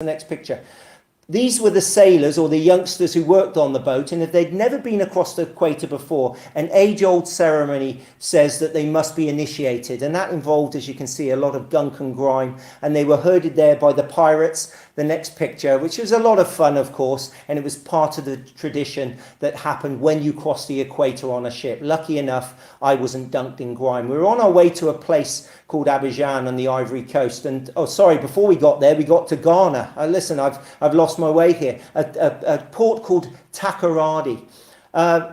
The next picture. These were the sailors or the youngsters who worked on the boat, and if they'd never been across the equator before, an age-old ceremony says that they must be initiated, and that involved, as you can see, a lot of gunk and grime, and they were herded there by the pirates. The next picture, which was a lot of fun, of course, and it was part of the tradition that happened when you cross the equator on a ship. Lucky enough, I wasn't dunked in grime. We were on our way to a place called Abidjan on the Ivory Coast, and before we got there, we got to Ghana. Listen, I've lost my way here. A port called Takoradi.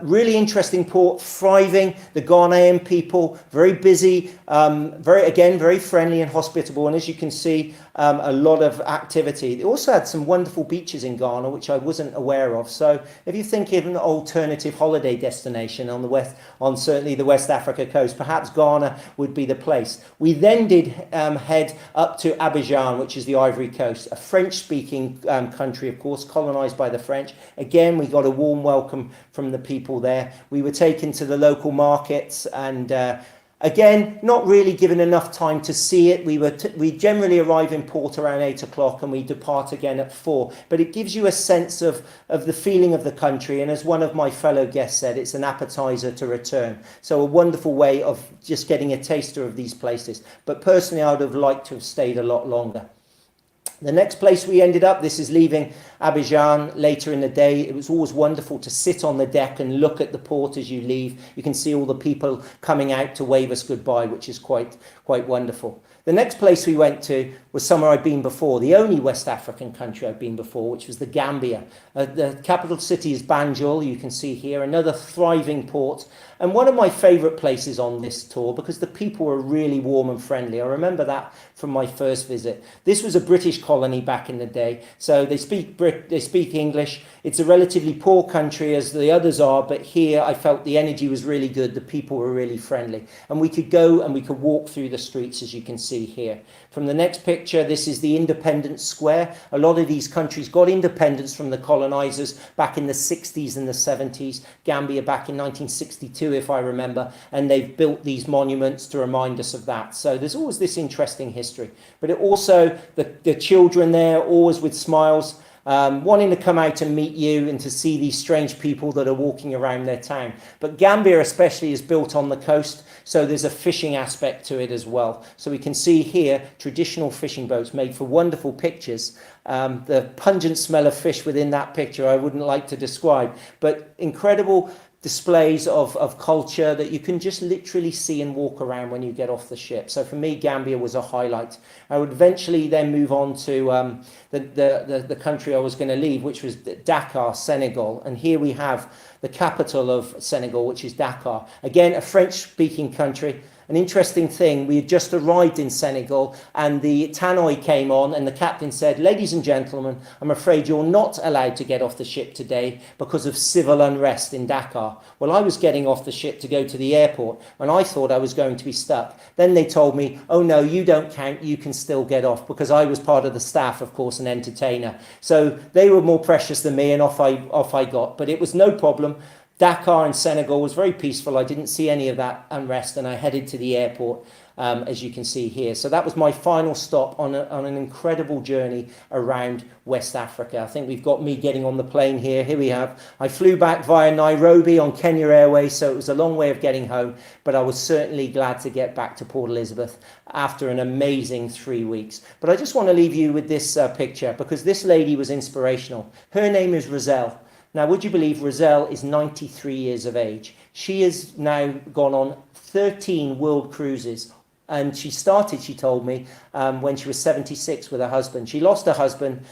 Really interesting port, thriving. The Ghanaian people, very busy, very friendly and hospitable. And as you can see, a lot of activity. They also had some wonderful beaches in Ghana, which I wasn't aware of. So if you think of an alternative holiday destination on certainly the West Africa coast, perhaps Ghana would be the place. We then did head up to Abidjan, which is the Ivory Coast, a French-speaking country, of course, colonized by the French. Again, we got a warm welcome from the people there. We were taken to the local markets and again, not really given enough time to see it. We generally arrive in port around 8 o'clock and we depart again at 4. But it gives you a sense of the feeling of the country. And as one of my fellow guests said, it's an appetizer to return. So a wonderful way of just getting a taster of these places. But personally, I would have liked to have stayed a lot longer. The next place we ended up, this is leaving Abidjan later in the day. It was always wonderful to sit on the deck and look at the port as you leave. You can see all the people coming out to wave us goodbye, which is quite wonderful. The next place we went to was somewhere I'd been before, the only West African country I'd been before, which was the Gambia. The capital city is Banjul, you can see here, another thriving port. And one of my favourite places on this tour because the people were really warm and friendly. I remember that from my first visit. This was a British colony back in the day, so they speak English. It's a relatively poor country as the others are, but here I felt the energy was really good. The people were really friendly. And we could go and we could walk through the streets, as you can see here. From the next picture, this is the Independence Square. A lot of these countries got independence from the colonizers back in the 60s and the 70s. Gambia back in 1962, if I remember, and they've built these monuments to remind us of that. So there's always this interesting history. But it also, the children there, always with smiles, wanting to come out and meet you and to see these strange people that are walking around their town. But Gambia especially is built on the coast, so there's a fishing aspect to it as well. So we can see here traditional fishing boats made for wonderful pictures. The pungent smell of fish within that picture I wouldn't like to describe, but incredible displays of culture that you can just literally see and walk around when you get off the ship. So for me, Gambia was a highlight. I would eventually then move on to the country I was going to leave, which was Dakar, Senegal. And here we have the capital of Senegal, which is Dakar. Again, a French-speaking country. An interesting thing, we had just arrived in Senegal and the tannoy came on and the captain said, "Ladies and gentlemen, I'm afraid you're not allowed to get off the ship today because of civil unrest in Dakar." Well, I was getting off the ship to go to the airport and I thought I was going to be stuck. Then they told me, "Oh no, you don't count, you can still get off," because I was part of the staff, of course, an entertainer. So they were more precious than me and off I got, but it was no problem. Dakar in Senegal was very peaceful. I didn't see any of that unrest and I headed to the airport, as you can see here. So that was my final stop on an incredible journey around West Africa. I think we've got me getting on the plane here. Here we have. I flew back via Nairobi on Kenya Airways, so it was a long way of getting home, but I was certainly glad to get back to Port Elizabeth after an amazing 3 weeks. But I just want to leave you with this picture because this lady was inspirational. Her name is Roselle. Now, would you believe Roselle is 93 years of age? She has now gone on 13 world cruises. And she started, she told me, when she was 76 with her husband. She lost her husband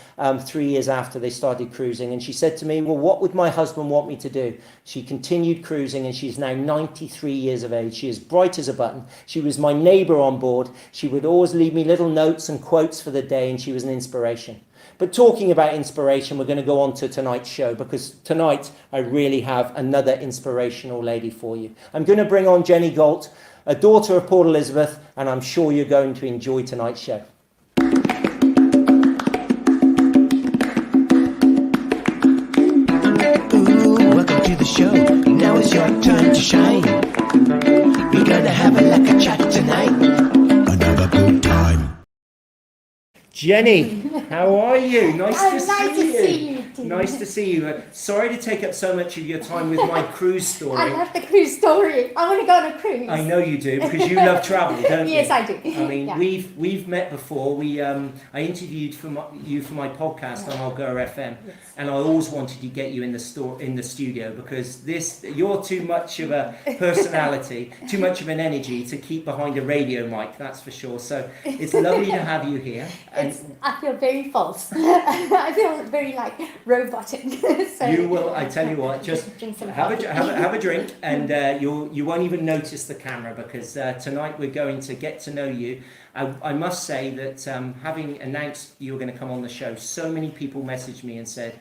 3 years after they started cruising. And she said to me, "Well, what would my husband want me to do?" She continued cruising and she's now 93 years of age. She is bright as a button. She was my neighbour on board. She would always leave me little notes and quotes for the day and she was an inspiration. But talking about inspiration, we're going to go on to tonight's show because tonight I really have another inspirational lady for you. I'm going to bring on Jenni Gault, a daughter of Port Elizabeth, and I'm sure you're going to enjoy tonight's show. Ooh, welcome to the show. Now it's your time to shine. We're going to have a chat tonight. Another good time. Jenny, how are you? Nice to see you. Nice to see you. Sorry to take up so much of your time with my cruise story. I love the cruise story. I want to go on a cruise. I know you do, because you love travel, don't you? Yes, I do. I mean, Yeah. we've met before. I interviewed you for my podcast on Algoa FM, Yes. and I always wanted to get you in the studio, because you're too much of a personality, too much of an energy to keep behind a radio mic. That's for sure. So it's lovely to have you here. I feel very false. I feel very like robotic. So, You will. I tell you what. Just drink some have coffee. have a drink, and you won't even notice the camera, because tonight we're going to get to know you. I must say that having announced you were going to come on the show, so many people messaged me and said,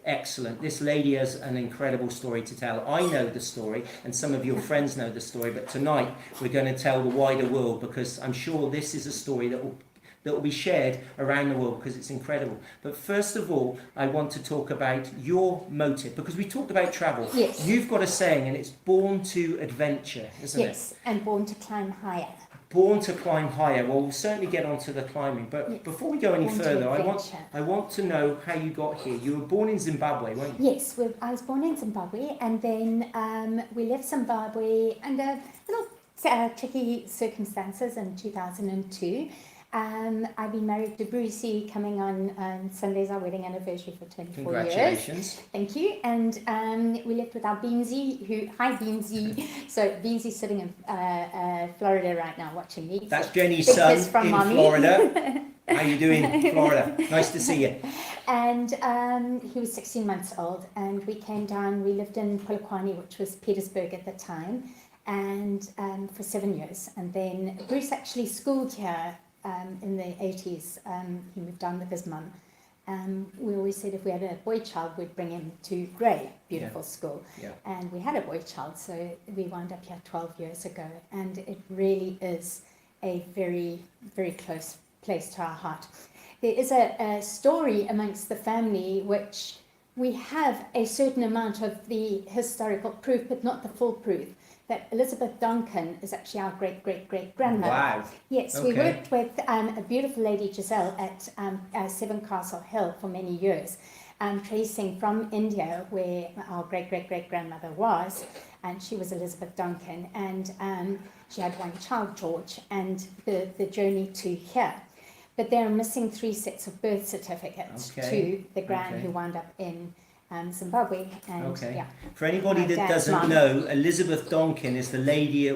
excellent, this lady has an incredible story to tell. I know the story, and some of your friends know the story, but tonight we're going to tell the wider world, because I'm sure this is a story that will be shared around the world, because it's incredible. But first of all, I want to talk about your motive, because we talked about travel. Yes. You've got a saying, and it's born to adventure, isn't it? Yes, and born to climb higher. Born to climb higher. Well, we'll certainly get onto the climbing, but Yes. before we go any Born to further, adventure. I want to know how you got here. You were born in Zimbabwe, weren't you? Yes, I was born in Zimbabwe, and then we left Zimbabwe under little tricky circumstances in 2002. I've been married to Brucey, coming on Sunday's our wedding anniversary for 24 years. Congratulations. Thank you. And we left with our Beansy, hi Beansy. So Beansy's sitting in Florida right now watching me. That's So Jenny's big son kiss from in Mommy. Florida. How you doing, Florida? Nice to see you. And he was 16 months old, and we came down. We lived in Polokwane, which was Petersburg at the time, and for 7 years. And then Bruce actually schooled here in the 80s. He moved down with his mum. We always said if we had a boy child, we'd bring him to Grey, beautiful school. Yeah. And we had a boy child, so we wound up here 12 years ago. And it really is a very, very close place to our heart. There is a story amongst the family which we have a certain amount of the historical proof, but not the full proof, that Elizabeth Duncan is actually our great-great-great-grandmother. Wow. Yes, Okay. we worked with a beautiful lady, Giselle, at Seven Castle Hill for many years, tracing from India, where our great-great-great-grandmother was, and she was Elizabeth Duncan, and she had one child, George, and the journey to here. But there are missing 3 sets of birth certificates to the gran who wound up in Zimbabwe. And, yeah. For anybody My that dad's doesn't mum. know, Elizabeth Donkin is the lady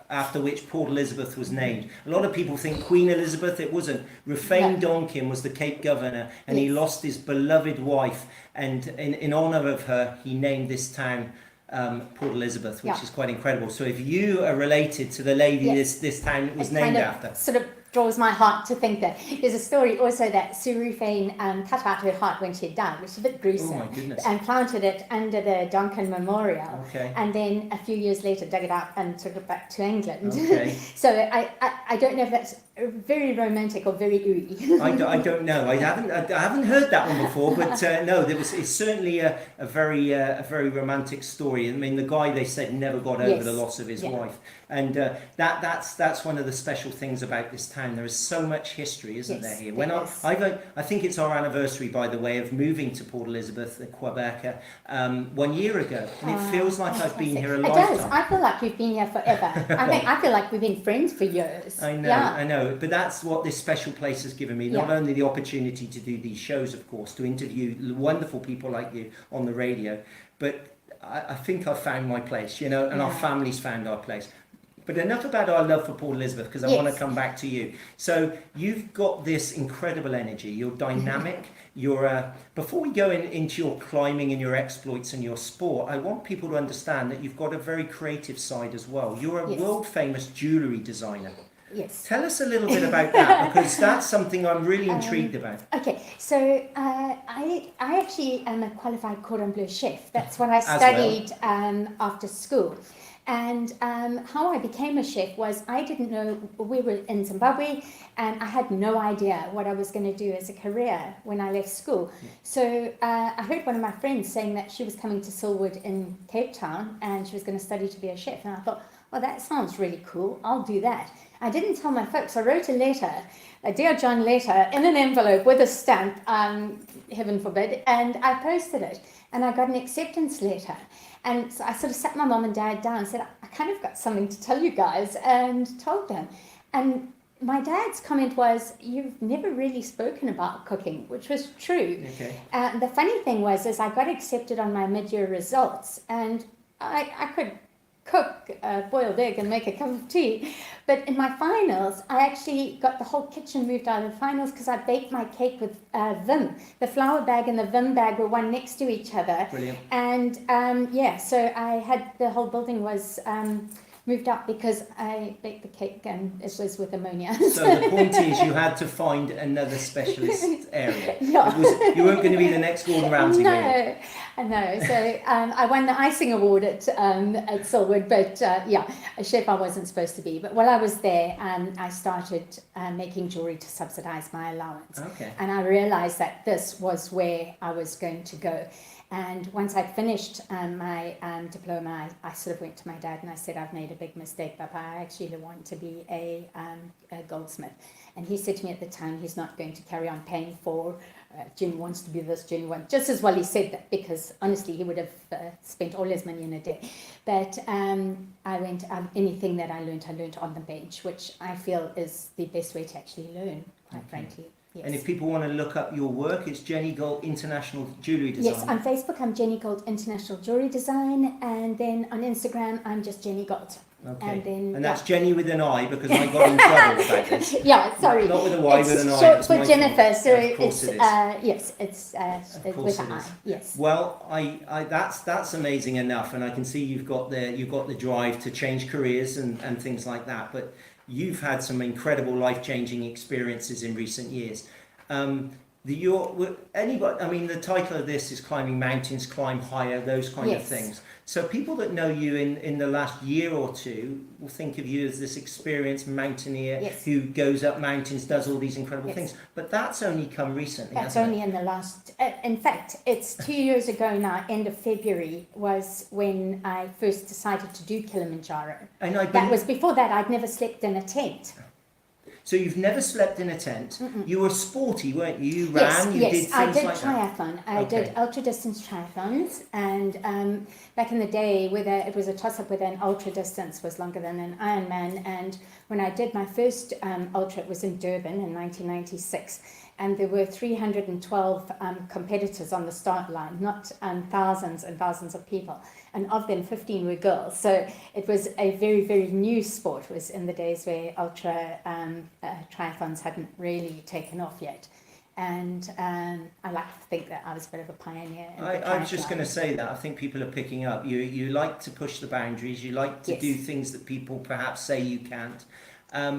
after which Port Elizabeth was named. A lot of people think Queen Elizabeth. It wasn't. Rufain Donkin was the Cape Governor, and he lost his beloved wife. And in honour of her, he named this town Port Elizabeth, which is quite incredible. So if you are related to the lady this town was named after. Sort of draws my heart to think that. There's a story also that Sue Rufain cut out her heart when she died, which is a bit gruesome. Oh my goodness. And planted it under the Duncan Memorial. Okay. And then a few years later dug it out and took it back to England. Okay. So I don't know if that's very romantic or very ooey. I don't know. I haven't heard that one before, but no, it's certainly a very romantic story. I mean, the guy, they said, never got over the loss of his wife, and that's one of the special things about this town. There is so much history, isn't there here? When I think it's our anniversary, by the way, of moving to Port Elizabeth, Quebec, 1 year ago, and it feels like I've been here a lifetime. It does. I feel like we've been here forever. I feel like we've been friends for years. I know, but that's what this special place has given me. Not only the opportunity to do these shows, of course, to interview wonderful people like you on the radio, but I think I've found my place, and our family's found our place. But enough about our love for Port Elizabeth, because I want to come back to you. So you've got this incredible energy. You're dynamic. Before we go into your climbing and your exploits and your sport, I want people to understand that you've got a very creative side as well. You're a world-famous jewellery designer. Yes. Tell us a little bit about that, because that's something I'm really intrigued about. Okay, so I actually am a qualified cordon bleu chef. That's what I studied after school. And how I became a chef was I didn't know, we were in Zimbabwe, and I had no idea what I was going to do as a career when I left school. So I heard one of my friends saying that she was coming to Silwood in Cape Town and she was going to study to be a chef. And I thought, well, that sounds really cool. I'll do that. I didn't tell my folks. I wrote a letter, a Dear John letter, in an envelope with a stamp, heaven forbid, and I posted it. And I got an acceptance letter. And so I sort of sat my mum and dad down and said, I kind of got something to tell you guys, and told them. And my dad's comment was, you've never really spoken about cooking, which was true. Okay. The funny thing was, is I got accepted on my mid-year results, and I could cook a boiled egg and make a cup of tea. But in my finals, I actually got the whole kitchen moved out of the finals because I baked my cake with Vim. The flour bag and the Vim bag were one next to each other. Brilliant. And so I had, the whole building was moved up because I baked the cake and it was with ammonia. So the point is, you had to find another specialist area. Yeah. You weren't going to be the next Gordon Ramsay. No, I know. So I won the icing award at Silwood, but a chef I wasn't supposed to be. But while I was there, I started making jewellery to subsidise my allowance. Okay. And I realised that this was where I was going to go. And once I'd finished my diploma, I sort of went to my dad and I said, I've made a big mistake, Papa. I actually want to be a goldsmith. And he said to me at the time, he's not going to carry on paying for Jenni wants to be this, Jenni wants... Just as well he said that, because honestly he would have spent all his money in a day. But I went, anything that I learned on the bench, which I feel is the best way to actually learn, quite frankly. Yes. And if people want to look up your work, it's Jenni Gault International Jewellery Design. Yes, on Facebook I'm Jenni Gault International Jewellery Design, and then on Instagram I'm just Jenni Gault. Okay. And that's Jenni with an I, because I got in trouble about this. Yeah, sorry. Not with a Y, with an I. It's short It's for my Jennifer, fault. so Of course it's it is. yes, it's with an I. Yes. Well, that's amazing enough, and I can see you've got the drive to change careers and things like that. But you've had some incredible life-changing experiences in recent years. The title of this is Climbing Mountains, Climb Higher, those kind of things. So people that know you in the last year or two will think of you as this experienced mountaineer who goes up mountains, does all these incredible things. But that's only come recently. That's only in the last, in fact, it's 2 years ago now, end of February, was when I first decided to do Kilimanjaro. And that was before that, I'd never slept in a tent. So you've never slept in a tent. Mm-mm. You were sporty, weren't you? You ran, you did things like that. Yes, I did triathlon. I did ultra-distance triathlons. And back in the day, it was a toss-up whether an ultra-distance was longer than an Ironman. And when I did my first ultra, it was in Durban in 1996. And there were 312 competitors on the start line, not thousands and thousands of people. And of them, 15 were girls. So it was a very, very new sport. It was in the days where ultra triathlons hadn't really taken off yet. And I like to think that I was a bit of a pioneer. I was just going to say that. I think people are picking up. You like to push the boundaries. You like to do things that people perhaps say you can't.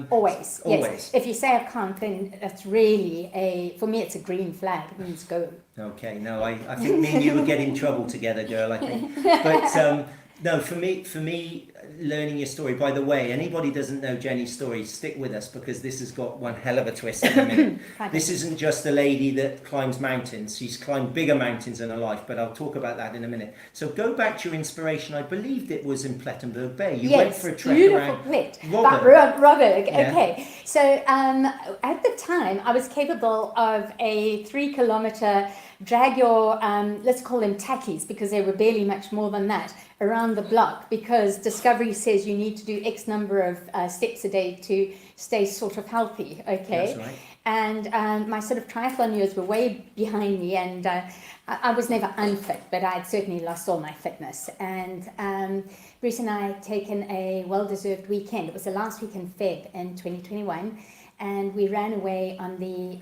Always. Yes. If you say I can't, then that's really for me it's a green flag. It means go. Okay, no, I think me and you would get in trouble together, girl, I think. But no, for me, learning your story, by the way, anybody doesn't know Jenni's story, stick with us, because this has got one hell of a twist in a minute. This isn't just a lady that climbs mountains. She's climbed bigger mountains in her life, but I'll talk about that in a minute. So go back to your inspiration. I believed it was in Plettenberg Bay. You went for a trek around Robberg. Yeah. Okay. So at the time, I was capable of a 3-kilometer drag your, let's call them tackies, because they were barely much more than that, around the block, because Discovery says you need to do X number of steps a day to stay sort of healthy, okay? That's right. And my sort of triathlon years were way behind me, and I was never unfit, but I'd certainly lost all my fitness. And Bruce and I had taken a well-deserved weekend. It was the last week in Feb in 2021, and we ran away on the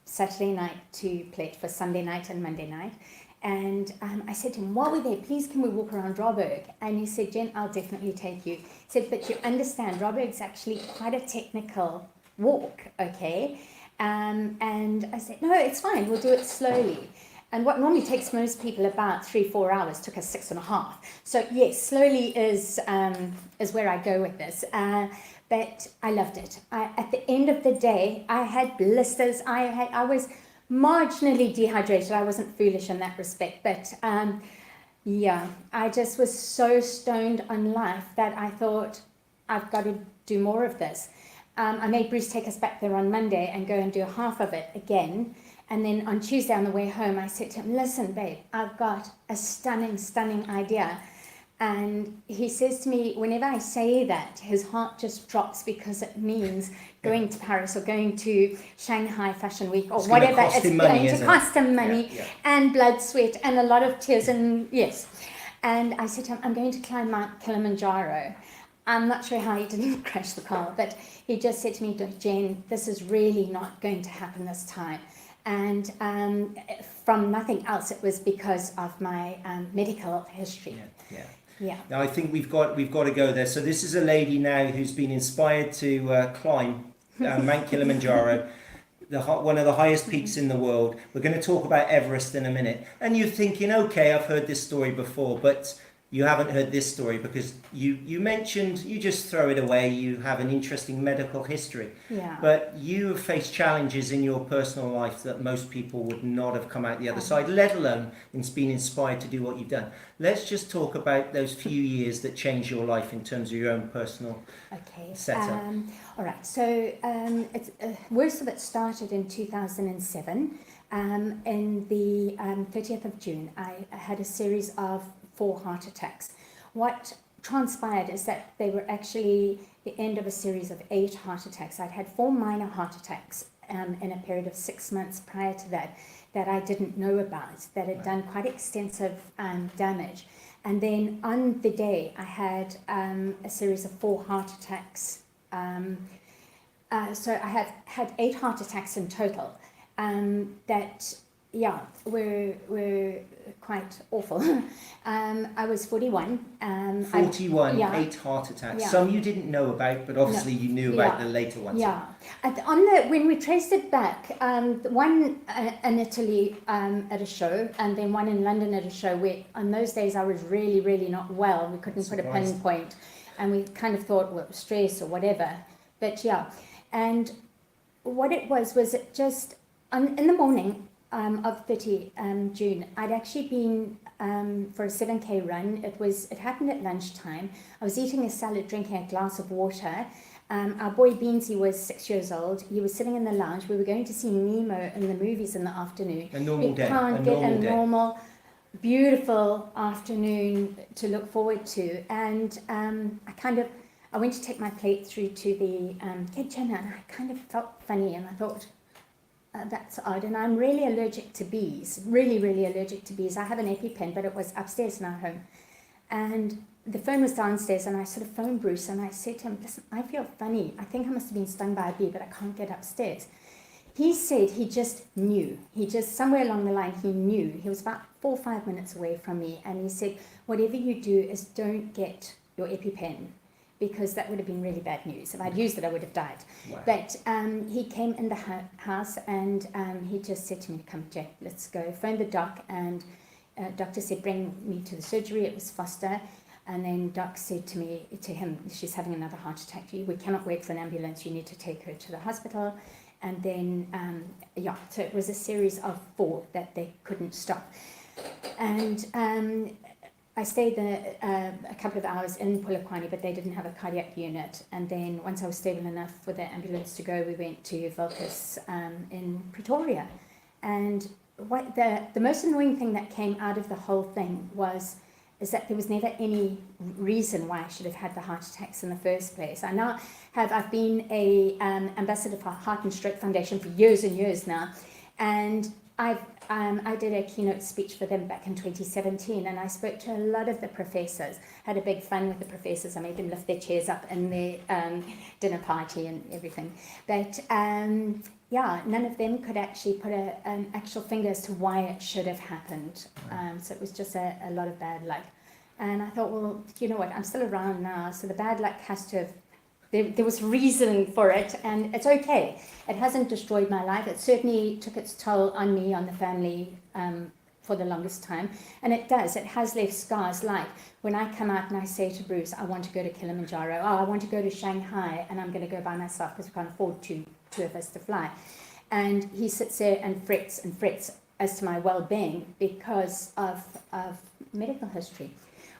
Saturday night to Plet for Sunday night and Monday night. And I said to him, while we're there, please can we walk around Robberg? And he said, Jen, I'll definitely take you. He said, but you understand, Robberg's actually quite a technical walk, okay? And I said, no, it's fine, we'll do it slowly. And what normally takes most people about 3-4 hours took us 6.5. So yes, slowly is where I go with this. But I loved it. At the end of the day, I had blisters. I was marginally dehydrated. I wasn't foolish in that respect. But I just was so stoned on life that I thought, I've got to do more of this. I made Bruce take us back there on Monday and go and do half of it again. And then on Tuesday on the way home, I said to him, listen, babe, I've got a stunning, stunning idea. And he says to me, whenever I say that, his heart just drops because it means going to Paris or going to Shanghai Fashion Week or whatever. It's going to cost him money and blood, sweat, and a lot of tears. And yes. And I said to him, I'm going to climb Mount Kilimanjaro. I'm not sure how he didn't crash the car, but he just said to me, Jen, this is really not going to happen this time. And from nothing else, it was because of my medical history. Yeah. Now I think we've got to go there. So this is a lady now who's been inspired to climb Mount Kilimanjaro, one of the highest peaks in the world. We're going to talk about Everest in a minute. And you're thinking, okay, I've heard this story before, but you haven't heard this story because you mentioned, you just throw it away, you have an interesting medical history. Yeah. But you have faced challenges in your personal life that most people would not have come out the other side, let alone been inspired to do what you've done. Let's just talk about those few years that changed your life in terms of your own personal setup. All right, so worst of it started in 2007. In the 30th of June, I had a series of 4 heart attacks. What transpired is that they were actually the end of a series of 8 heart attacks. I'd had 4 minor heart attacks in a period of 6 months prior to that I didn't know about, that had done quite extensive damage. And then on the day, I had a series of 4 heart attacks. So I have had 8 heart attacks in total that were quite awful. I was 41. 41, 8 heart attacks. Yeah. Some you didn't know about, but obviously you knew about the later ones. Yeah. When we traced it back, one in Italy at a show, and then one in London at a show, where on those days I was really, really not well. We couldn't put a pinpoint, and we kind of thought, well, stress or whatever. But yeah, and what it was it just in the morning of 30 June, I'd actually been for a 7K run. It happened at lunchtime. I was eating a salad, drinking a glass of water. Our boy Beansy was 6 years old. He was sitting in the lounge. We were going to see Nemo in the movies in the afternoon. A normal day. Can't get a normal, beautiful afternoon to look forward to. And I went to take my plate through to the kitchen, and I kind of felt funny, and I thought, that's odd. And I'm really allergic to bees, really, really allergic to bees. I have an EpiPen, but it was upstairs in our home. And the phone was downstairs, and I sort of phoned Bruce, and I said to him, listen, I feel funny. I think I must have been stung by a bee, but I can't get upstairs. He said he just knew. Somewhere along the line, he knew. He was about 4 or 5 minutes away from me, and he said, whatever you do is don't get your EpiPen, because that would have been really bad news. If I'd used it, I would have died. Wow. But he came in the house, and he just said to me, come, Jack, let's go. Phoned the doc, and doctor said, bring me to the surgery. It was Foster. And then doc said to him, she's having another heart attack. We cannot wait for an ambulance. You need to take her to the hospital. And then, so it was a series of 4 that they couldn't stop. And I stayed there a couple of hours in Polokwane, but they didn't have a cardiac unit. And then once I was stable enough for the ambulance to go, we went to Vilcus in Pretoria. And what the most annoying thing that came out of the whole thing is that there was never any reason why I should have had the heart attacks in the first place. I've been a ambassador for Heart and Stroke Foundation for years and years now, and I did a keynote speech for them back in 2017, and I spoke to a lot of the professors, had a big fun with the professors. I made them lift their chairs up in their dinner party and everything. But none of them could actually put an actual finger as to why it should have happened. So it was just a lot of bad luck. And I thought, well, you know what, I'm still around now, so the bad luck has to have, there was reason for it, and it's okay. It hasn't destroyed my life. It certainly took its toll on me, on the family, for the longest time. And it does. It has left scars, like when I come out and I say to Bruce, I want to go to Kilimanjaro, I want to go to Shanghai, and I'm going to go by myself because we can't afford two of us to fly. And he sits there and frets as to my well-being because of medical history.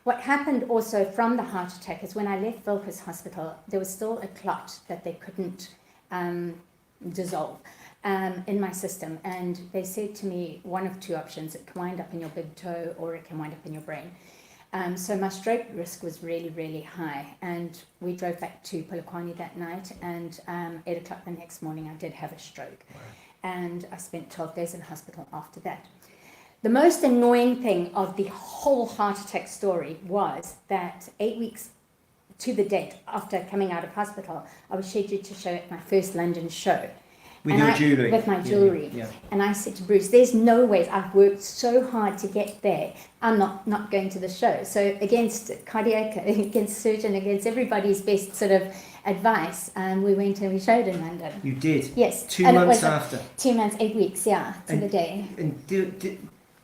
What happened also from the heart attack is when I left Wilkes Hospital, there was still a clot that they couldn't dissolve in my system. And they said to me, one of two options, it can wind up in your big toe or it can wind up in your brain. So my stroke risk was really, really high. And we drove back to Polokwane that night, and 8 o'clock the next morning, I did have a stroke. Wow. And I spent 12 days in hospital after that. The most annoying thing of the whole heart attack story was that 8 weeks to the date after coming out of hospital, I was scheduled to show at my first London show. With your jewellery? With my jewellery. Yeah. And I said to Bruce, there's no way, I've worked so hard to get there, I'm not going to the show. So against cardiac, against surgeon, against everybody's best sort of advice, we went and we showed in London. You did? Yes. 2 months after? 2 months, 8 weeks, yeah, to the day. And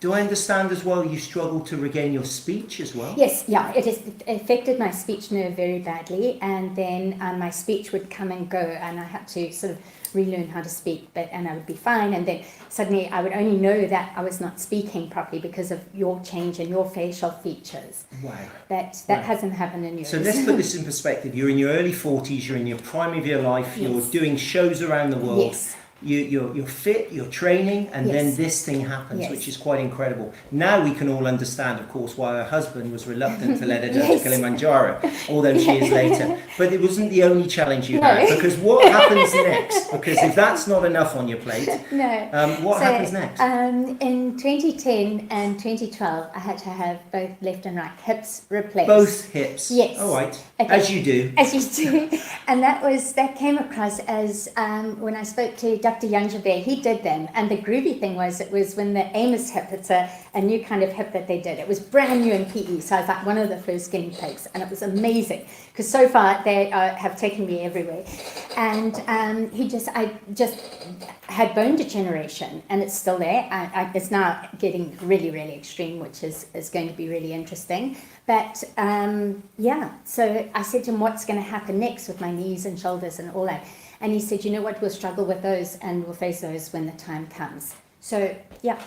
do I understand as well you struggled to regain your speech as well? Yes, yeah, it has affected my speech nerve very badly, and then my speech would come and go, and I had to sort of relearn how to speak, and I would be fine, and then suddenly I would only know that I was not speaking properly because of your change in your facial features. Wow. That hasn't happened in yours. So let's put this in perspective. You're in your early 40s, you're in your prime of your life, Yes. you're doing shows around the world. Yes. You're fit, you're training, and Yes. then this thing happens, Yes. which is quite incredible. Now we can all understand, of course, why her husband was reluctant to let her go Yes. to Kilimanjaro all those years later. But it wasn't the only challenge you No. had, because what happens next? Because if that's not enough on your plate, what happens next? In 2010 and 2012, I had to have both left and right hips replaced. Both hips? Yes. All right, Okay. as you do. As you do. And that came across as when I spoke to Dr. Youngjaber, he did them. And the groovy thing was, it was when the Amos hip, it's a new kind of hip that they did. It was brand new in PE, so I was like one of the first guinea pigs. And it was amazing, because so far they have taken me everywhere. And I just had bone degeneration, and it's still there. It's now getting really, really extreme, which is going to be really interesting. But so I said to him, what's going to happen next with my knees and shoulders and all that? And he said, you know what, we'll struggle with those and we'll face those when the time comes. So, yeah.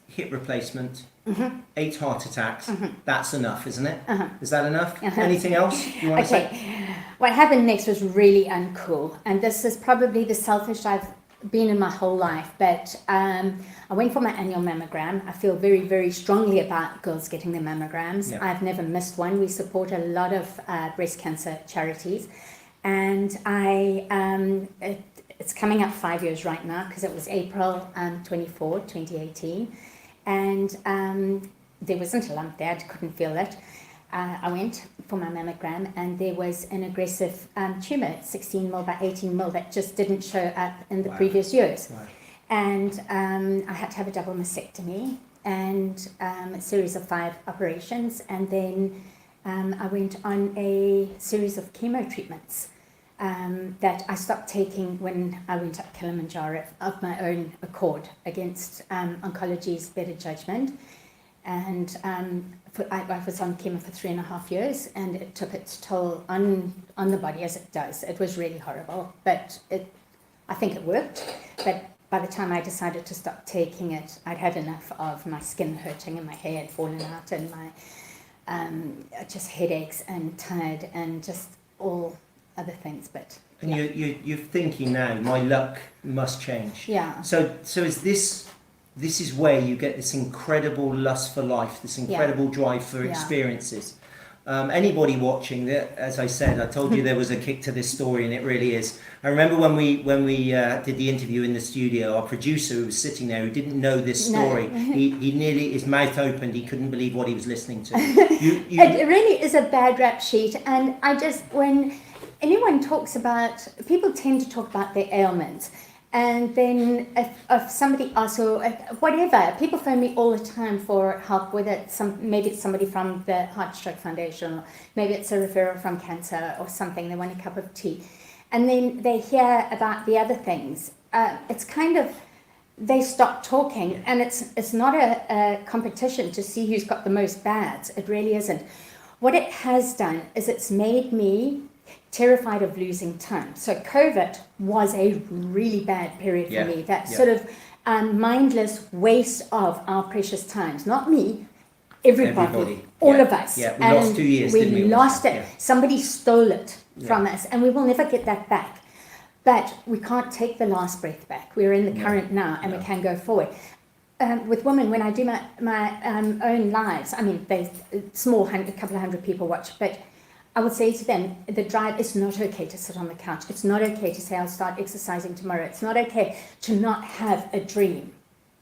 Hip replacement, Mm-hmm. 8 heart attacks, that's enough, isn't it? Uh-huh. Is that enough? Uh-huh. Anything else you want to say? What happened next was really uncool. And this is probably the selfish I've been in my whole life. But I went for my annual mammogram. I feel very, very strongly about girls getting their mammograms. Yeah. I've never missed one. We support a lot of breast cancer charities. And it's coming up 5 years right now, because it was April 24, 2018. And there wasn't a lump there, I couldn't feel it. I went for my mammogram, and there was an aggressive tumour, 16 mil by 18 mil, that just didn't show up in the previous years. Wow. And I had to have a double mastectomy and a series of 5 operations. And then I went on a series of chemo treatments that I stopped taking when I went up Kilimanjaro of my own accord, against oncology's better judgment. And I was on chemo for 3.5 years, and it took its toll on the body, as it does. It was really horrible, but I think it worked. But by the time I decided to stop taking it, I'd had enough of my skin hurting, and my hair had fallen out, and my just headaches and tired, and just all other things. But And you're thinking now, my luck must change. Yeah. So is this is where you get this incredible lust for life, this incredible drive for experiences. Anybody watching, as I said, I told you there was a kick to this story, and it really is. I remember when we did the interview in the studio, our producer who was sitting there, who didn't know this story, he nearly, his mouth opened, he couldn't believe what he was listening to. It really is a bad rap sheet, and when anyone talks about, people tend to talk about their ailments. And then if somebody asks, or whatever, people phone me all the time for help with it. Maybe it's somebody from the Heart Stroke Foundation, or maybe it's a referral from cancer or something. They want a cup of tea. And then they hear about the other things. It's kind of, they stop talking, and it's not a competition to see who's got the most bads. It really isn't. What it has done is it's made me terrified of losing time. So COVID was a really bad period for me. That sort of mindless waste of our precious times. Not me, everybody. All of us. Yeah, we lost 2 years, didn't we? We lost it. Yeah. Somebody stole it from us, and we will never get that back. But we can't take the last breath back. We're in the current now, and we can go forward. With women, when I do my own lives, I mean, they small, a couple of hundred people watch, but I would say to them, the drive, it's not okay to sit on the couch. It's not okay to say, I'll start exercising tomorrow. It's not okay to not have a dream.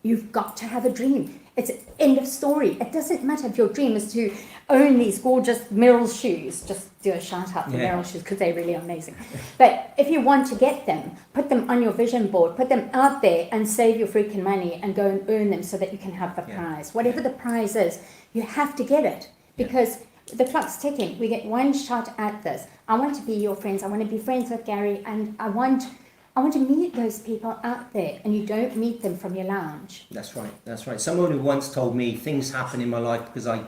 You've got to have a dream. It's end of story. It doesn't matter if your dream is to own these gorgeous Merrell shoes. Just do a shout out for Merrell shoes because they're really amazing. But if you want to get them, put them on your vision board, put them out there and save your freaking money and go and earn them so that you can have the prize. Whatever the prize is, you have to get it because the clock's ticking. We get one shot at this. I want to be your friends. I want to be friends with Gary, and I want to meet those people out there, and you don't meet them from your lounge. That's right, that's right. Someone who once told me things happen in my life because I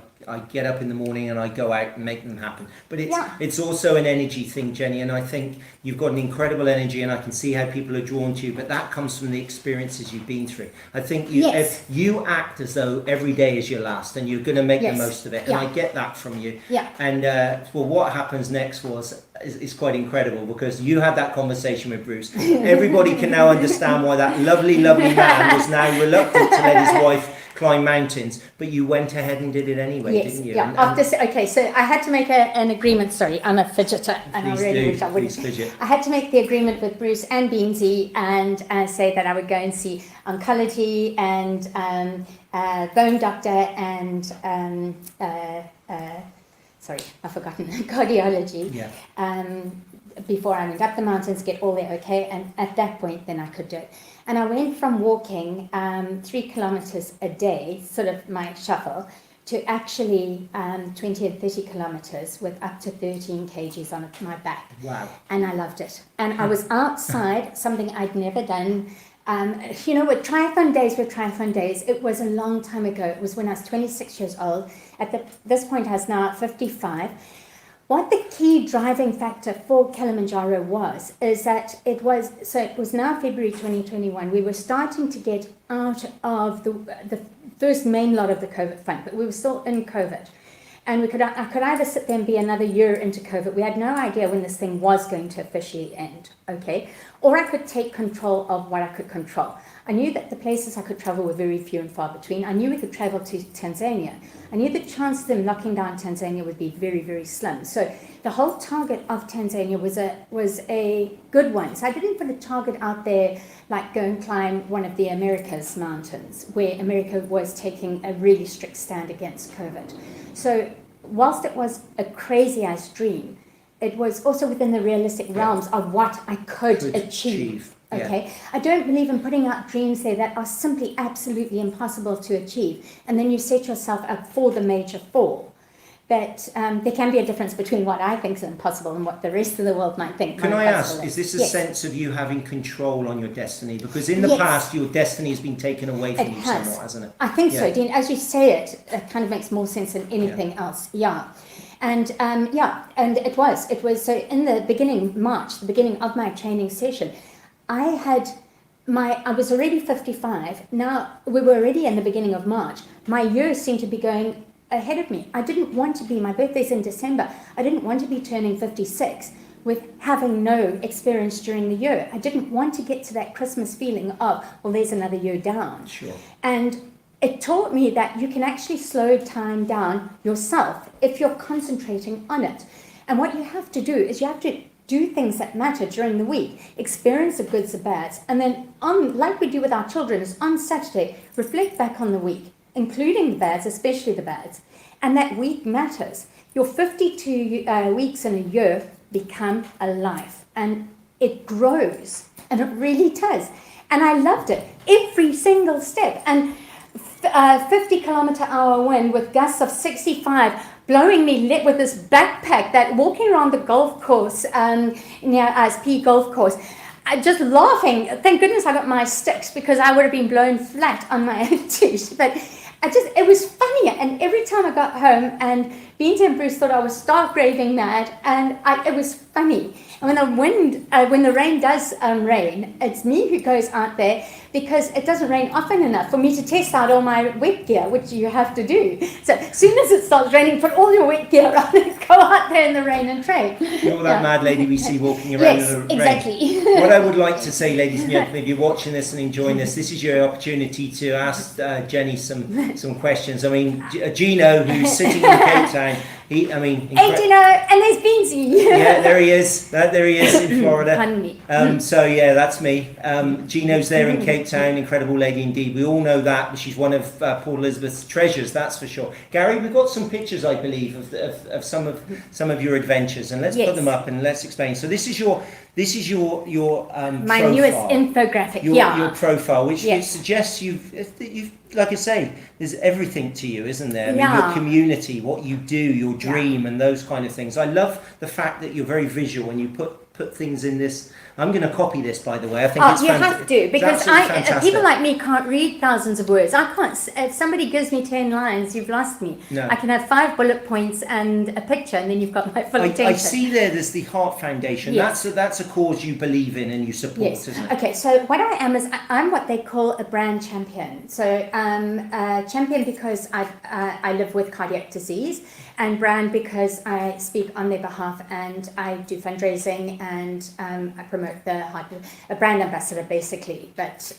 get up in the morning and I go out and make them happen. But it's also an energy thing, Jenny, and I think you've got an incredible energy, and I can see how people are drawn to you, but that comes from the experiences you've been through. I think if you act as though every day is your last and you're going to make the most of it, and I get that from you. Yeah. And well, what happens next is quite incredible because you had that conversation with Bruce. Everybody can now understand why that lovely, lovely man was now reluctant to let his wife climb mountains, but you went ahead and did it anyway, didn't you? Yeah. Okay, so I had to make an agreement. Sorry, I'm a fidgeter, and I really wish I wouldn't. Fidget. I had to make the agreement with Bruce and Beansy and say that I would go and see oncology and bone doctor and sorry, I've forgotten cardiology. Yeah. Before I went up the mountains, get all there okay, and at that point, then I could do it. And I went from walking 3 kilometers a day, sort of my shuffle, to actually 20 and 30 kilometers with up to 13 kgs on my back. Wow. And I loved it. And I was outside, something I'd never done. You know what, triathlon days were triathlon days. It was a long time ago. It was when I was 26 years old. At this point, I was now 55. What the key driving factor for Kilimanjaro is that it was now February 2021. We were starting to get out of the first main lot of the COVID funk, but we were still in COVID. And I could either sit there and be another year into COVID. We had no idea when this thing was going to officially end, okay? Or I could take control of what I could control. I knew that the places I could travel were very few and far between. I knew we could travel to Tanzania. I knew the chance of them locking down Tanzania would be very, very slim. So the whole target of Tanzania was a good one. So I didn't put a target out there like go and climb one of the Americas mountains, where America was taking a really strict stand against COVID. So whilst it was a crazy-ass dream, it was also within the realistic realms of what I could achieve. Okay, I don't believe in putting out dreams there that are simply absolutely impossible to achieve, and then you set yourself up for the major fall. But there can be a difference between what I think is impossible and what the rest of the world might think. Can I ask, is this a sense of you having control on your destiny? Because in the past, your destiny has been taken away from you somewhat, hasn't it? I think so, Dean. As you say it, it kind of makes more sense than anything else. Yeah. And and it was. So in the beginning, March, the beginning of my training session, I was already 55. Now, we were already in the beginning of March. My years seemed to be going ahead of me. I didn't want to be, my birthday's in December, I didn't want to be turning 56 with having no experience during the year. I didn't want to get to that Christmas feeling of, well, there's another year down. Sure. And it taught me that you can actually slow time down yourself if you're concentrating on it. And what you have to do is you have to do things that matter during the week, experience the goods, the bads, and then like we do with our children, is on Saturday, reflect back on the week, including the bads, especially the bads. And that week matters. Your 52 weeks in a year become a life, and it grows, and it really does. And I loved it, every single step. And 50 kilometer hour wind with gusts of 65, blowing me lit with this backpack, that walking around the golf course, near ISP golf course, just laughing. Thank goodness I got my sticks, because I would have been blown flat on my Tues. But it was funny. And every time I got home and Binti and Bruce thought I was stark raving mad, and it was funny. And when the rain does rain, it's me who goes out there, because it doesn't rain often enough for me to test out all my wet gear, which you have to do. So as soon as it starts raining, put all your wet gear on and go out there in the rain and train. You're that mad lady we see walking around in the rain. Exactly. What I would like to say, ladies and gentlemen, if you're watching this and enjoying this is your opportunity to ask Jenny some questions. I mean, Gino, who's sitting in Cape Town, hey Gino, and there's Beansy. Yeah, there he is. There he is in Florida. Pardon me. So yeah, that's me. Gino's there in Cape Town, incredible lady indeed. We all know that. She's one of Port Elizabeth's treasures, that's for sure. Gary, we've got some pictures, I believe, of some of your adventures, and let's put them up and let's explain. So this is your my profile. newest infographic. Your profile, which suggests you've like I say, there's everything to you, isn't there? I mean, your community, what you do, your dream, and those kind of things. I love the fact that you're very visual and you put things in this. I'm going to copy this, by the way. I think it's you have to, because fantastic. People like me can't read thousands of words. I can't. If somebody gives me 10 lines, you've lost me. No. I can have 5 bullet points and a picture, and then you've got my full attention. I see there's the Heart Foundation. Yes. That's a cause you believe in and you support, isn't it? Okay, so what I am is I'm what they call a brand champion. So champion because I live with cardiac disease, and brand because I speak on their behalf and I do fundraising and I promote a brand ambassador basically, but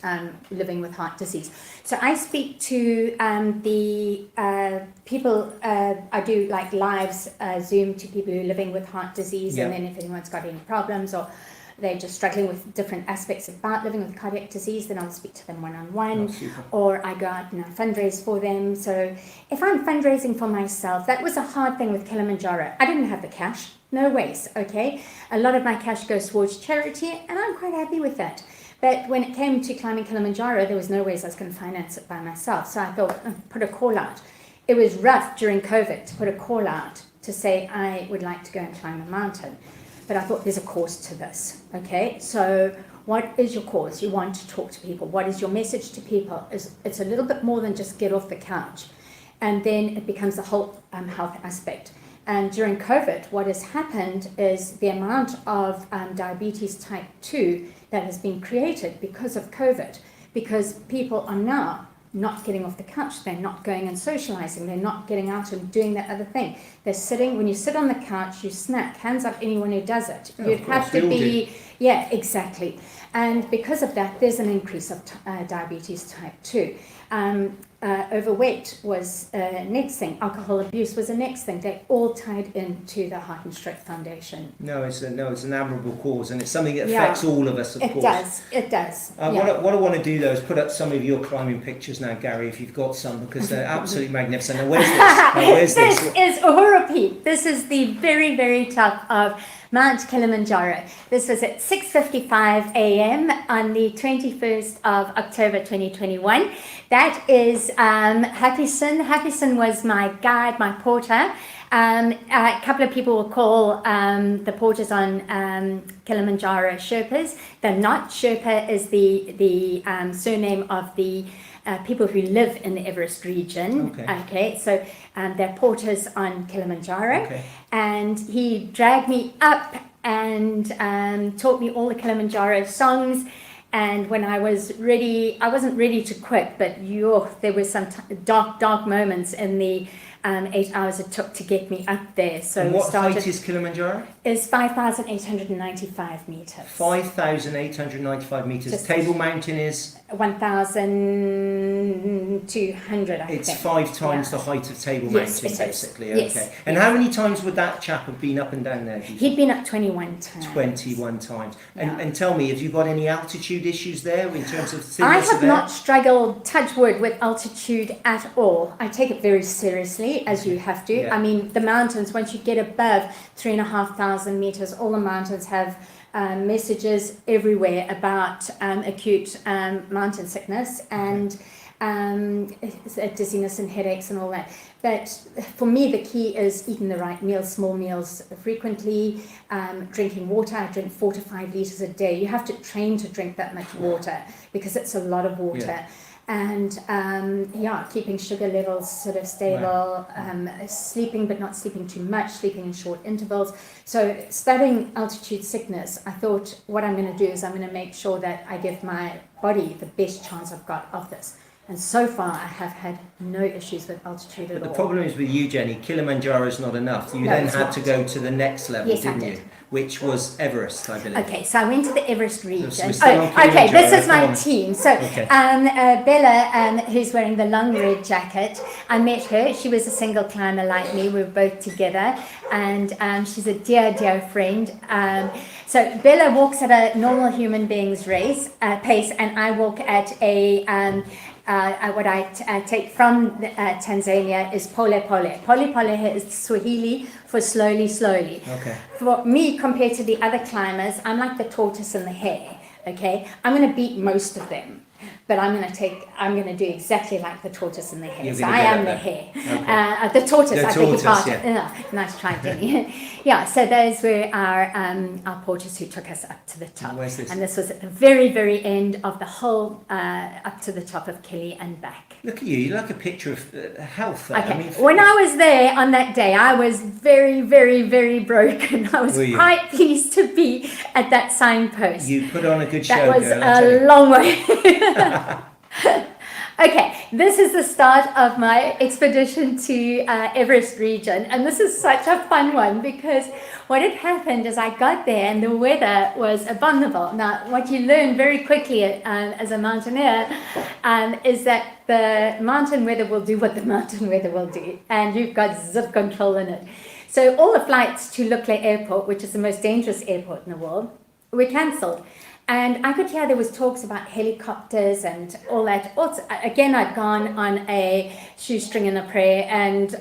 living with heart disease. So I speak to the people, I do like lives, Zoom to people who are living with heart disease, and then if anyone's got any problems or they're just struggling with different aspects about living with cardiac disease, then I'll speak to them one-on-one, or I go out and I fundraise for them. So if I'm fundraising for myself, that was a hard thing with Kilimanjaro. I didn't have the cash, no ways, okay? A lot of my cash goes towards charity, and I'm quite happy with that. But when it came to climbing Kilimanjaro, there was no ways I was going to finance it by myself. So I thought, put a call out. It was rough during COVID to put a call out to say I would like to go and climb a mountain. But I thought there's a cause to this, okay? So what is your cause? You want to talk to people. What is your message to people? It's a little bit more than just get off the couch. And then it becomes the whole health aspect. And during COVID, what has happened is the amount of diabetes type 2 that has been created because of COVID, because people are now not getting off the couch, they're not going and socializing, they're not getting out and doing that other thing. They're sitting, when you sit on the couch, you snack, hands up anyone who does it. You'd have to be, exactly. And because of that, there's an increase of diabetes type 2. Overweight was next thing. Alcohol abuse was the next thing. They all tied into the Heart and Stroke Foundation. It's an admirable cause, and it's something that affects all of us, of course. It does. What I want to do, though, is put up some of your climbing pictures now, Gary, if you've got some, because they're absolutely magnificent. Now, where's this? This is Uhuru Peak. This is the very, very top of Mount Kilimanjaro. This was at 6:55 a.m. on the 21st of October 2021. That is Happison. Happison was my guide, my porter. A couple of people will call the porters on Kilimanjaro Sherpas. They're not. Sherpa is the surname of the people who live in the Everest region. Okay, so they're porters on Kilimanjaro. And he dragged me up and taught me all the Kilimanjaro songs. And when I was ready, I wasn't ready to quit, but there were some dark moments in the 8 hours it took to get me up there. So and what height is Kilimanjaro? Is 5,895 meters. 5,895 meters. Table Mountain is 1,200. I think. It's 5 times the height of Table Mountain, basically. Yes. And how many times would that chap have been up and down there? He'd been up 21 times. 21 times. And tell me, have you got any altitude issues there in terms of thickness? I have not struggled, touch wood, with altitude at all. I take it very seriously, as you have to. I mean, the mountains, once you get above 3,500 meters, all the mountains have messages everywhere about acute mountain sickness and dizziness and headaches and all that. But for me, the key is eating the right meals, small meals frequently, drinking water. I drink 4 to 5 liters a day. You have to train to drink that much water because it's a lot of water. and keeping sugar levels sort of stable, sleeping but not sleeping too much, sleeping in short intervals. So studying altitude sickness, I thought what I'm going to do is I'm going to make sure that I give my body the best chance I've got of this. And so far, I have had no issues with altitude at all. The problem is with you, Jenny, Kilimanjaro is not enough. You then had to go to the next level, didn't you? Which was Everest, I believe. Okay, so I went to the Everest region. Okay, this is my team. So Bella, who's wearing the long red jacket, I met her. She was a single climber like me. We were both together, and she's a dear, dear friend. So Bella walks at a normal human being's pace, and I walk at a what I take from Tanzania is pole pole. Pole pole is Swahili for slowly, slowly. Okay. For me, compared to the other climbers, I'm like the tortoise and the hare. Okay, I'm going to beat most of them, but I'm going to do exactly like the tortoise and the hare. So I am the hare. Okay. The tortoise, I beg your pardon. Nice try, Jenny. So those were our porters who took us up to the top. Where's this? And this was at the very, very end of the whole, up to the top of Kili and back. Look at you, you're like a picture of health there. Okay. I mean, when I was there on that day, I was very, very, very broken. I was quite pleased to be at that signpost. You put on a good show, That was girl, a long way. Okay, this is the start of my expedition to Everest region, and this is such a fun one because what had happened is I got there and the weather was abominable. Now, what you learn very quickly as a mountaineer is that the mountain weather will do what the mountain weather will do, and you've got zip control in it. So all the flights to Lukla Airport, which is the most dangerous airport in the world, were cancelled. And I could hear there was talks about helicopters and all that. Also, again, I'd gone on a shoestring and a prayer, and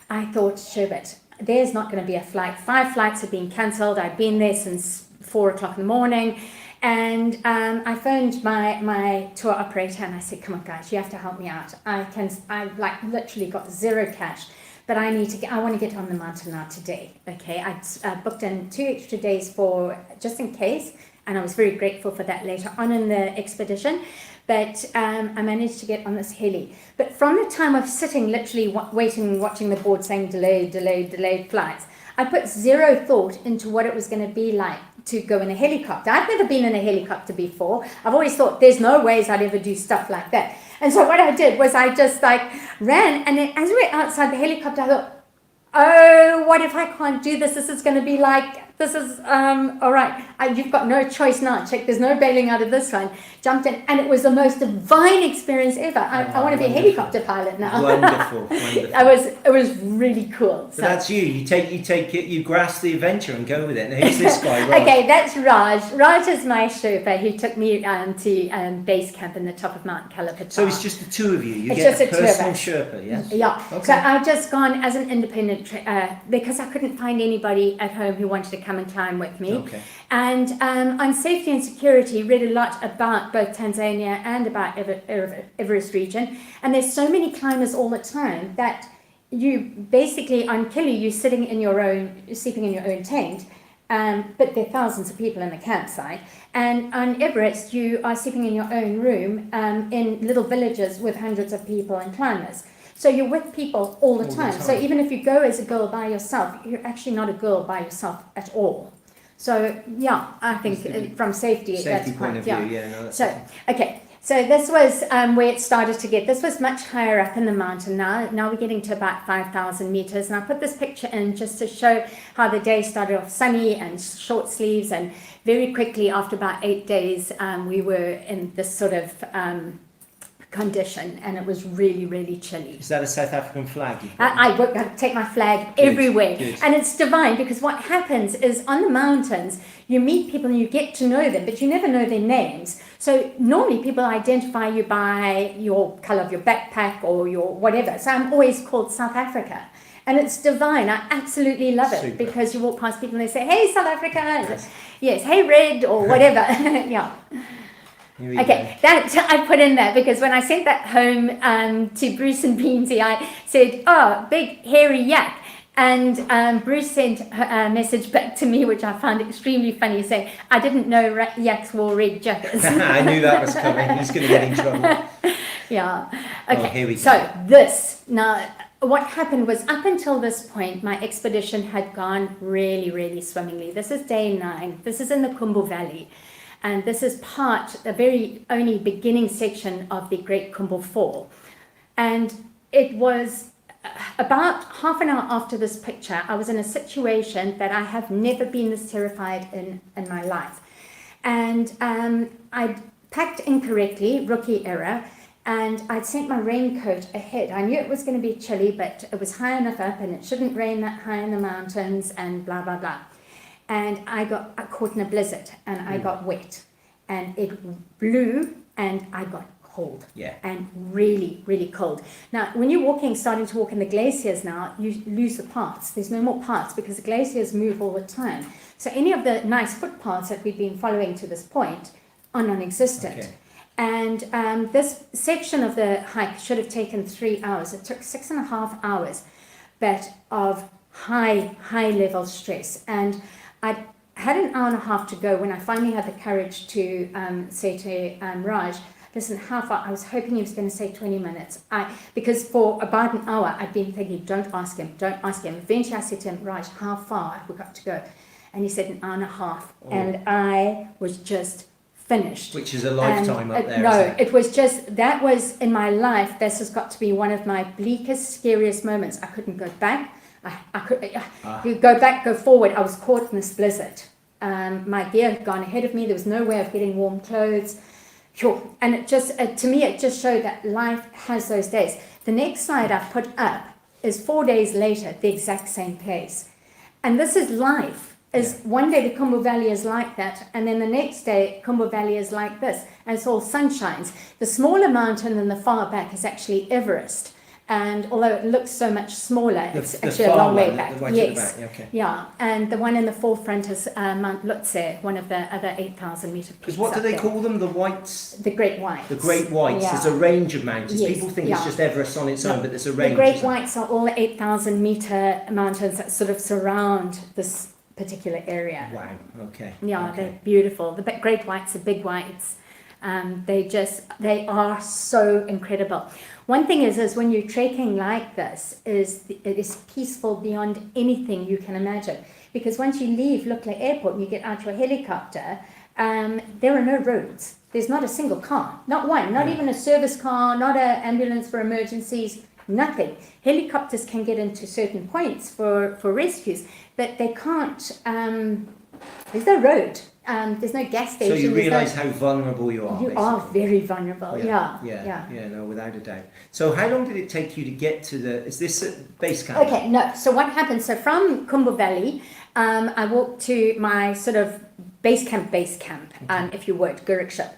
I thought, Sherbet, there's not going to be a flight. 5 flights had been cancelled. I'd been there since 4 o'clock in the morning. And I phoned my tour operator and I said, come on, guys, you have to help me out. I've like literally got 0 cash. But I want to get on the mountain now today. Okay, I booked in 2 extra days for just in case. And I was very grateful for that later on in the expedition. But I managed to get on this heli. But from the time of sitting, literally waiting, watching the board saying delayed flights, I put 0 thought into what it was going to be like to go in a helicopter. I've never been in a helicopter before. I've always thought there's no ways I'd ever do stuff like that. And so what I did was I just ran. And then as we were outside the helicopter, I thought, oh, what if I can't do this? This is going to be like, this is, all right, you've got no choice now. Check, there's no bailing out of this one. Jumped in, and it was the most divine experience ever. I want to be a helicopter pilot now. Wonderful. It was really cool. So that's you. You take it. You grasp the adventure and go with it. Now, who's this guy, Raj? Okay, that's Raj. Raj is my Sherpa who took me to base camp in the top of Mount Kalapatar. So it's just the 2 of you. You it's get just a personal Sherpa, yes? Yeah. Okay. So I've just gone as an independent because I couldn't find anybody at home who wanted to come and climb with me. Okay. And on safety and security, read a lot about both Tanzania and about Everest region. And there's so many climbers all the time that you basically on Kili, you're sleeping in your own tent. But there are thousands of people in the campsite. And on Everest, you are sleeping in your own room in little villages with hundreds of people and climbers. So you're with people all the time. So even if you go as a girl by yourself, you're actually not a girl by yourself at all. So yeah, I think from safety that's point of view, no, that's so okay. So this was where it started to get. This was much higher up in the mountain now. Now we're getting to about 5,000 meters. And I put this picture in just to show how the day started off sunny and short sleeves. And very quickly, after about 8 days, we were in this sort of condition, and it was really, really chilly. Is that a South African flag? I take my flag everywhere. Good. And it's divine because what happens is on the mountains, you meet people and you get to know them, but you never know their names. So normally people identify you by your colour of your backpack or your whatever. So I'm always called South Africa. And it's divine. I absolutely love it. Super. Because you walk past people and they say, hey, South Africa. Yes, hey, Red, or whatever. Yeah. Okay, that I put in there because when I sent that home to Bruce and Beansy, I said, oh, big hairy yak. And Bruce sent a message back to me, which I found extremely funny, saying, I didn't know yaks wore red jackets. I knew that was coming. He's going to get in trouble. Yeah. Okay. Here we go. So this, now, what happened was up until this point, my expedition had gone really, really swimmingly. This is day 9. This is in the Khumbu Valley. And this is the very only beginning section of the Great Khumbu Fall. And it was about half an hour after this picture, I was in a situation that I have never been this terrified in my life. And I'd packed incorrectly, rookie error, and I'd sent my raincoat ahead. I knew it was going to be chilly, but it was high enough up and it shouldn't rain that high in the mountains and blah, blah, blah. And I got caught in a blizzard and I got wet and it blew and I got cold. Yeah. And really, really cold. Now, when you're starting to walk in the glaciers now, you lose the paths. There's no more paths because the glaciers move all the time. So any of the nice footpaths that we've been following to this point are non-existent. Okay. And this section of the hike should have taken 3 hours. It took 6.5 hours, but of high level stress. And I had an hour and a half to go when I finally had the courage to say to Raj, listen, how far? I was hoping he was going to say 20 minutes. Because for about an hour, I'd been thinking, don't ask him. Eventually I said to him, Raj, how far have we got to go? And he said an hour and a half. Oh. And I was just finished. Which is a lifetime up there. No, it was just, that was in my life, this has got to be one of my bleakest, scariest moments. I couldn't go back. You go back, go forward. I was caught in this blizzard. My gear had gone ahead of me. There was no way of getting warm clothes. Sure. And it just, to me, it just showed that life has those days. The next slide I've put up is 4 days later, the exact same place. And this is life. One day the Khumbu Valley is like that, and then the next day Khumbu Valley is like this, and it's all sunshines. The smaller mountain in the far back is actually Everest. And although it looks so much smaller, it's actually a long way back. Yes. Okay. Yeah. And the one in the forefront is Mount Lutse, one of the other 8,000 meter peaks. Because what do they call them? The Whites? The Great Whites. The Great Whites. Yeah. There's a range of mountains. Yes. People think it's just Everest on its own, but there's a range. The Great Whites are all 8,000 meter mountains that sort of surround this particular area. Wow. Okay. Yeah, okay. They're beautiful. The Great Whites, the big whites. They are so incredible. One thing is when you're trekking like this, it is peaceful beyond anything you can imagine. Because once you leave Lukla Airport and you get out your helicopter, there are no roads. There's not a single car, not one, not even a service car, not an ambulance for emergencies, nothing. Helicopters can get into certain points for rescues, but they can't, there's no road. There's no gas station. So you realise how vulnerable you are. You basically. are very vulnerable. Yeah. No, without a doubt. So how long did it take you to get to is this at base camp? Okay, no. So what happened? So from Khumbu Valley, I walked to my sort of base camp, if you would, Gurukship.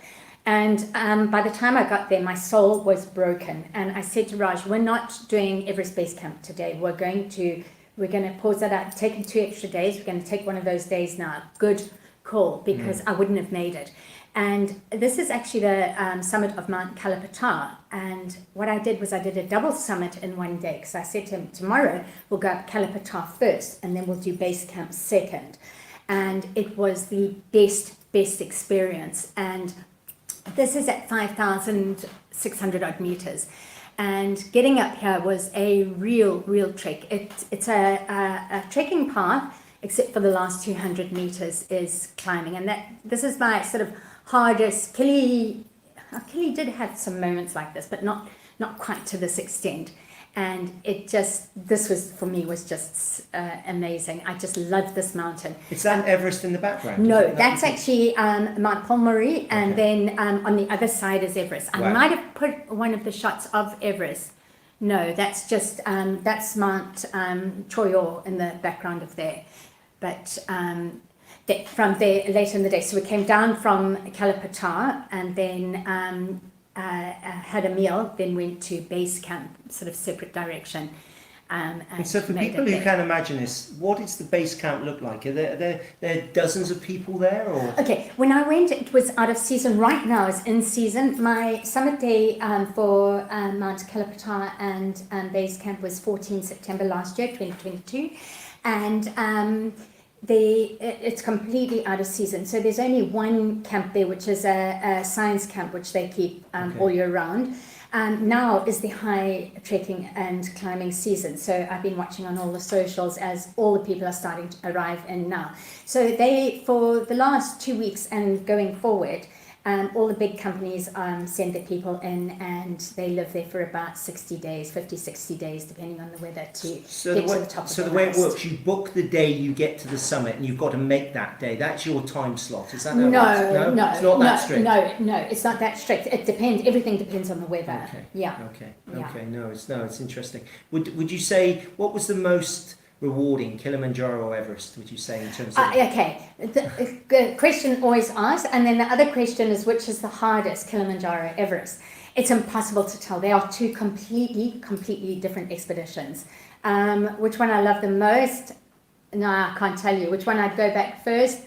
And by the time I got there, my soul was broken. And I said to Raj, we're not doing Everest Base Camp today. We're going to pause that out, taking 2 extra days. We're going to take one of those days now. Good call, because I wouldn't have made it. And this is actually the summit of Mount Kalapatar. And what I did was I did a double summit in one day, because I said to him, tomorrow we'll go up Kalapatar first, and then we'll do base camp second. And it was the best experience. And this is at 5,600 odd meters. And getting up here was a real trek. It's a trekking path, except for the last 200 meters is climbing. And this is my sort of hardest. Killy did have some moments like this, but not quite to this extent. And this was, for me, was just amazing. I just loved this mountain. Is that Everest in the background? No, that's actually Mount Pommery, and then on the other side is Everest. I might have put one of the shots of Everest. No, that's just, that's Mount Choyo in the background of there. But from there later in the day, so we came down from Kalapatar and then had a meal, then went to base camp, sort of separate direction. And so for people who can imagine this, what does the base camp look like? Are there dozens of people there? Or? Okay, when I went, it was out of season. Right now it's in season. My summit day for Mount Kilimanjaro and base camp was 14 September last year, 2022. And it's completely out of season. So there's only one camp there, which is a science camp, which they keep all year round. Now is the high trekking and climbing season. So I've been watching on all the socials as all the people are starting to arrive in now. So for the last 2 weeks and going forward, all the big companies send their people in, and they live there for about 60 days, 50, 60 days, depending on the weather, to get to the top of the list. So the way it works, you book the day you get to the summit, and you've got to make that day. That's your time slot. Is that no, it's not that strict. No, it's not that strict. It depends. Everything depends on the weather. Okay. Yeah. Okay. Yeah. Okay. No, it's interesting. Would you say what was the most rewarding, Kilimanjaro or Everest, would you say, in terms of... Okay, the question always asked, and then the other question is, which is the hardest, Kilimanjaro or Everest? It's impossible to tell. They are two completely different expeditions. Which one I love the most? No, I can't tell you. Which one I'd go back first?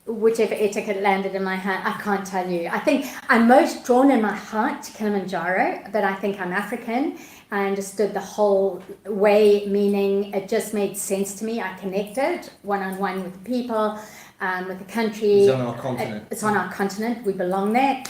Whichever air ticket landed in my hand, I can't tell you. I think I'm most drawn in my heart to Kilimanjaro, but I think I'm African. I understood the whole way, meaning it just made sense to me. I connected one-on-one with the people, with the country. It's on our continent. It's on our continent. We belong there.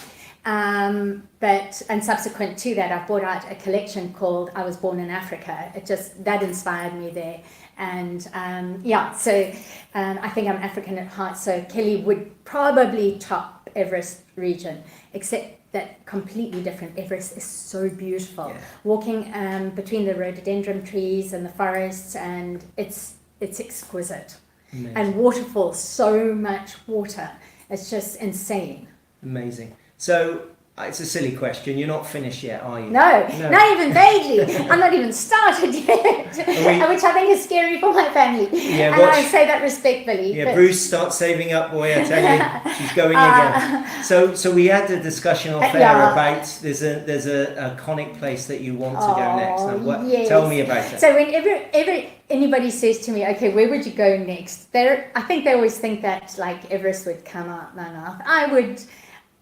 And subsequent to that, I brought out a collection called I Was Born in Africa. That inspired me there. And so I think I'm African at heart. So Kelly would probably top Everest region, except that completely different. Everest is so beautiful. Yeah. Walking between the rhododendron trees and the forests, and it's exquisite. Amazing. And waterfalls, so much water. It's just insane. Amazing. So it's a silly question. You're not finished yet, are you? No, not even vaguely. I'm not even started yet, which I think is scary for my family. Yeah, and I say that respectfully. Yeah, Bruce, start saving up, boy. I tell you, she's going again. So we had a discussion off air about there's a iconic place that you want to go next. Now, yes. Tell me about it. So whenever anybody says to me, okay, where would you go next? I think they always think that like Everest would come out my mouth.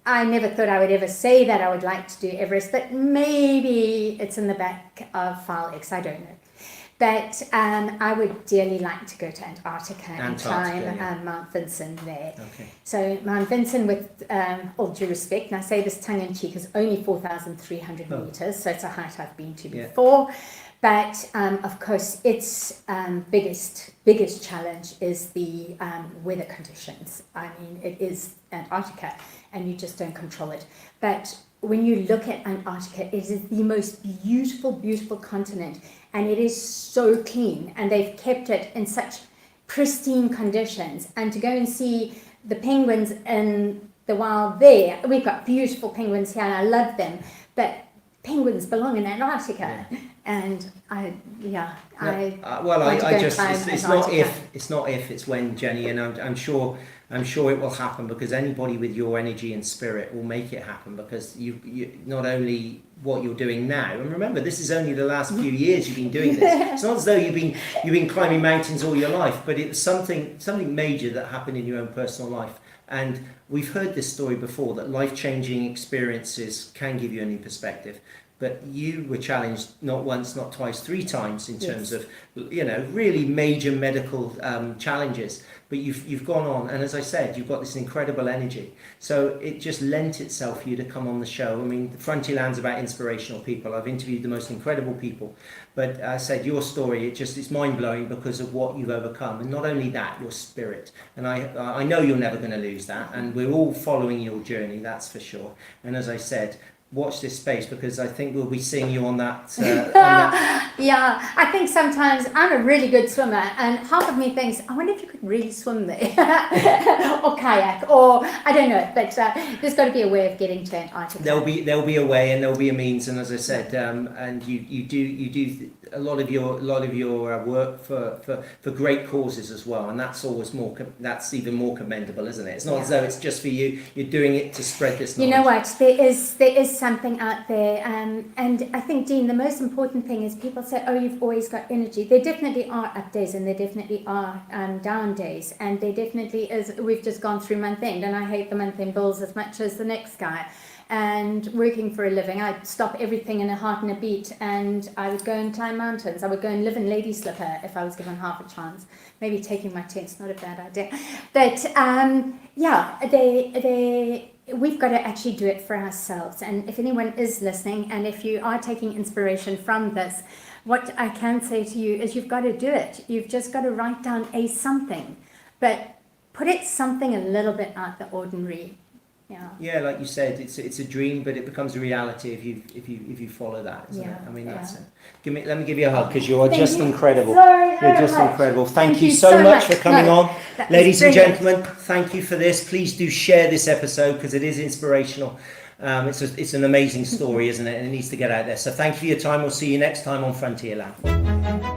I never thought I would ever say that I would like to do Everest, but maybe it's in the back of File X, I don't know. But I would dearly like to go to Antarctica and climb Mount Vinson there. Okay. So Mount Vinson, with all due respect, and I say this tongue-in-cheek, is only 4,300 meters, so it's a height I've been to before. But of course, its biggest challenge is the weather conditions. I mean, it is Antarctica, and you just don't control it. But when you look at Antarctica, it is the most beautiful continent, and it is so clean, and they've kept it in such pristine conditions. And to go and see the penguins in the wild there, we've got beautiful penguins here, and I love them, but penguins belong in Antarctica. Yeah. And it's not if, it's when, Jenny, and I'm sure it will happen, because anybody with your energy and spirit will make it happen, because you not only what you're doing now, and remember, this is only the last few years you've been doing this. It's not as though you've been climbing mountains all your life, but it was something major that happened in your own personal life. And we've heard this story before, that life-changing experiences can give you a new perspective. But you were challenged not once, not twice, 3 times in terms of, really major medical challenges. But you've gone on, and as I said, you've got this incredible energy. So it just lent itself for you to come on the show. I mean, Frontierland's about inspirational people. I've interviewed the most incredible people. But as I said, your story, it's mind-blowing because of what you've overcome. And not only that, your spirit. And I know you're never going to lose that. And we're all following your journey, that's for sure. And as I said, watch this space, because I think we'll be seeing you on that. Yeah, I think sometimes I'm a really good swimmer, and half of me thinks, I wonder if you could really swim there, or kayak, or I don't know. But there's got to be a way of getting to Antarctica. There'll be a way, and there'll be a means. And as I said, and you do a lot of your work for great causes as well, and that's always that's even more commendable, isn't it? It's not as though it's just for you. You're doing it to spread this knowledge. You know what? There is something out there, and I think, Dean, the most important thing is people say, oh, you've always got energy. There definitely are up days and there definitely are down days. And there definitely is, we've just gone through month end and I hate the month end bills as much as the next guy. And working for a living, I'd stop everything in a heart and a beat and I would go and climb mountains. I would go and live in Lady Slipper if I was given half a chance. Maybe taking my tent's not a bad idea. But we've got to actually do it for ourselves. And if anyone is listening and if you are taking inspiration from this, what I can say to you is you've got to do it. You've just got to write down something, but put it something a little bit out the ordinary. Yeah, like you said, it's a dream, but it becomes a reality if you follow that, isn't it? I mean, that's it. Let me give you a hug because you are just incredible. You're just incredible. Thank you so much for coming on, ladies and gentlemen. Thank you for this. Please do share this episode because it is inspirational. It's an amazing story, isn't it? And it needs to get out there. So thank you for your time. We'll see you next time on Frontierland.